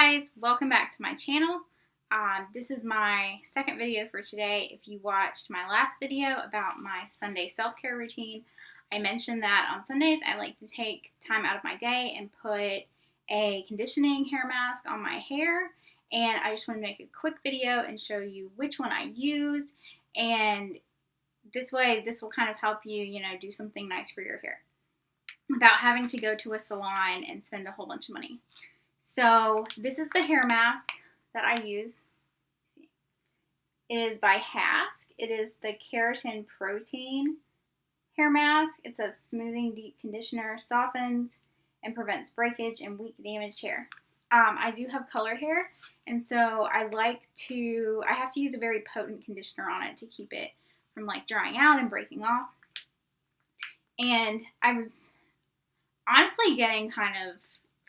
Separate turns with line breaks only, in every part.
guys, welcome back to my channel. This is my second video for today. If you watched my last video about my Sunday self-care routine, I mentioned that on Sundays I like to take time out of my day and put a conditioning hair mask on my hair, and I just want to make a quick video and show you which one I use, and this way this will kind of help you, do something nice for your hair without having to go to a salon and spend a whole bunch of money. So this is the hair mask that I use. It is by Hask. It is the Keratin Protein hair mask. It says smoothing deep conditioner, softens and prevents breakage and weak damaged hair. I do have colored hair, and so I have to use a very potent conditioner on it to keep it from drying out and breaking off. And I was honestly getting kind of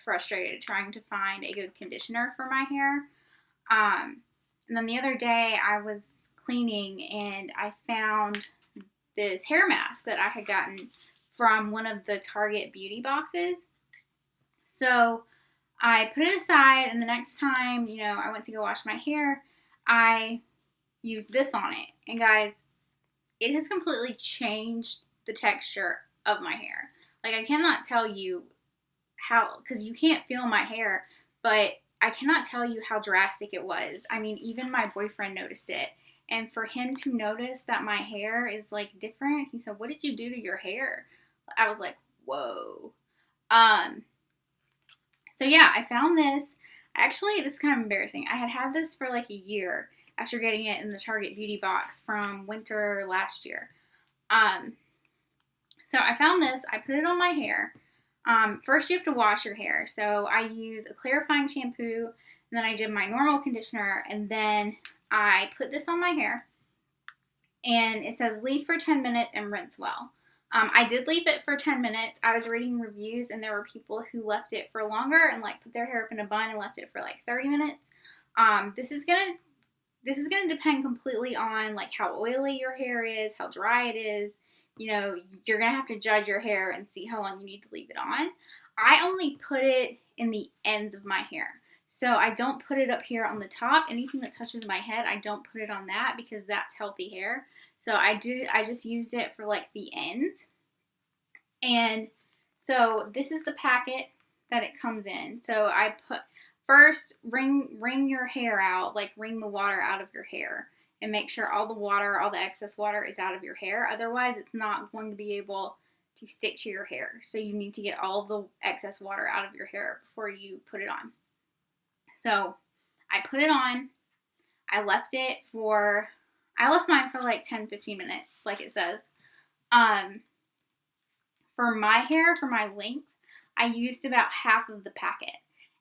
frustrated trying to find a good conditioner for my hair. And then the other day I was cleaning and I found this hair mask that I had gotten from one of the Target beauty boxes. So I put it aside, and the next time, I went to go wash my hair, I used this on it. And guys, it has completely changed the texture of my hair. I cannot tell you how, because you can't feel my hair, but I cannot tell you how drastic it was. I mean, even my boyfriend noticed it. And for him to notice that my hair is different, he said, "What did you do to your hair?" I was like, whoa. So yeah, I found this. Actually, this is kind of embarrassing. I had this for a year after getting it in the Target beauty box from winter last year. So I found this, I put it on my hair. First you have to wash your hair. So I use a clarifying shampoo, and then I did my normal conditioner, and then I put this on my hair. And it says leave for 10 minutes and rinse well. I did leave it for 10 minutes. I was reading reviews, and there were people who left it for longer and put their hair up in a bun and left it for 30 minutes. This is gonna depend completely on how oily your hair is, how dry it is. You're going to have to judge your hair and see how long you need to leave it on. I only put it in the ends of my hair. So I don't put it up here on the top. Anything that touches my head, I don't put it on that because that's healthy hair. So I just used it for the ends. And so this is the packet that it comes in. So I put, first wring your hair out, wring the water out of your hair. And make sure all the excess water is out of your hair. Otherwise, it's not going to be able to stick to your hair. So you need to get all the excess water out of your hair before you put it on. So I put it on. I left mine for 10-15 minutes, like it says. For my hair, for my length, I used about half of the packet.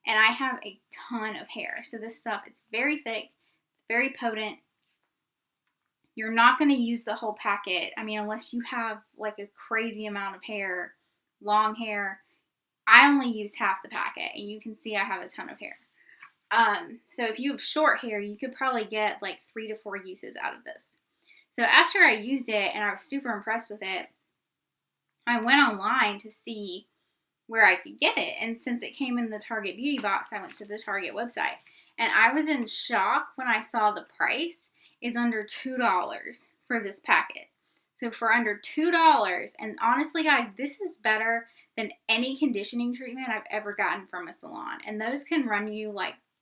And I have a ton of hair. So this stuff, it's very thick. It's very potent. You're not going to use the whole packet. I mean, unless you have a crazy amount of hair, long hair. I only use half the packet, and you can see I have a ton of hair. So if you have short hair, you could probably get 3 to 4 uses out of this. So after I used it and I was super impressed with it, I went online to see where I could get it. And since it came in the Target beauty box, I went to the Target website. And I was in shock when I saw the price is under $2 for this packet. So for under $2, and honestly guys, this is better than any conditioning treatment I've ever gotten from a salon. And those can run you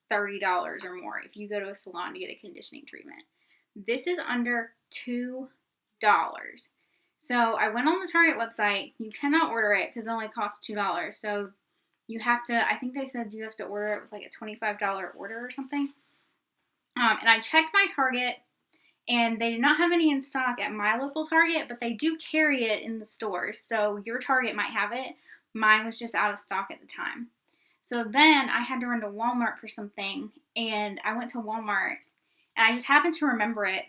$30 or more if you go to a salon to get a conditioning treatment. This is under $2. So I went on the Target website. You cannot order it because it only costs $2. So you have to, I think they said you have to order it with a $25 order or something. And I checked my Target, and they did not have any in stock at my local Target, but they do carry it in the stores. So your Target might have it. Mine was just out of stock at the time. So then I had to run to Walmart for something, and I went to Walmart, and I just happened to remember it.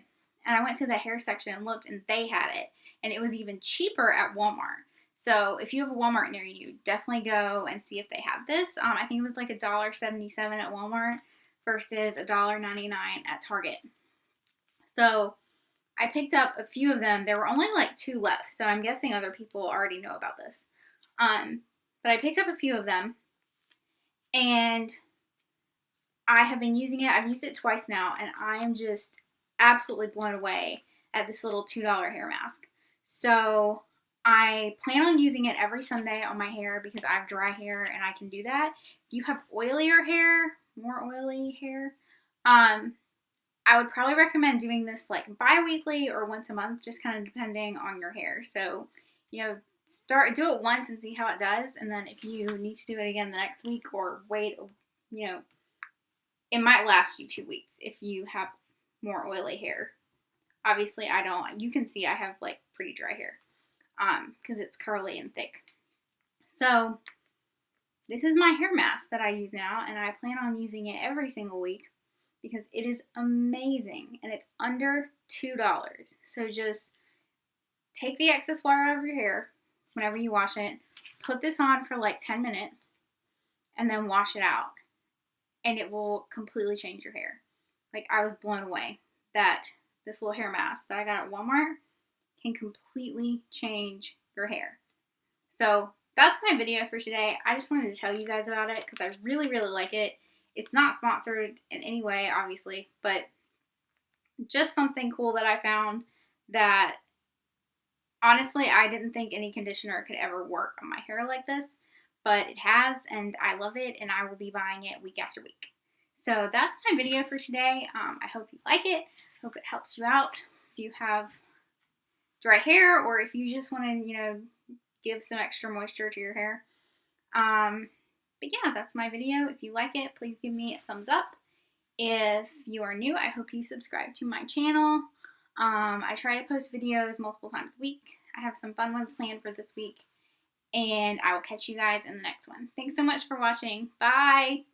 And I went to the hair section and looked, and they had it. And it was even cheaper at Walmart. So if you have a Walmart near you, definitely go and see if they have this. I think it was $1.77 at Walmart versus $1.99 at Target. So I picked up a few of them. There were only 2 left, so I'm guessing other people already know about this. But I picked up a few of them, and I have been using it. I've used it twice now, and I am just absolutely blown away at this little $2 hair mask. So I plan on using it every Sunday on my hair because I have dry hair and I can do that. If you have oilier hair, more oily hair, I would probably recommend doing this like bi-weekly or once a month, just kind of depending on your hair. So, do it once and see how it does, and then if you need to do it again the next week or wait, it might last you 2 weeks if you have more oily hair. Obviously, I don't. You can see I have like pretty dry hair because it's curly and thick. So this is my hair mask that I use now, and I plan on using it every single week because it is amazing and it's under $2. So just take the excess water out of your hair whenever you wash it, put this on for like 10 minutes, and then wash it out. And it will completely change your hair. Like, I was blown away that this little hair mask that I got at Walmart can completely change your hair. So that's my video for today. I just wanted to tell you guys about it because I really, really like it. It's not sponsored in any way, obviously, but just something cool that I found that honestly I didn't think any conditioner could ever work on my hair like this. But it has, and I love it, and I will be buying it week after week. So that's my video for today. I hope you like it. I hope it helps you out if you have dry hair or if you just want to, give some extra moisture to your hair. But yeah, that's my video. If you like it, please give me a thumbs up. If you are new, I hope you subscribe to my channel. I try to post videos multiple times a week. I have some fun ones planned for this week. And I will catch you guys in the next one. Thanks so much for watching. Bye!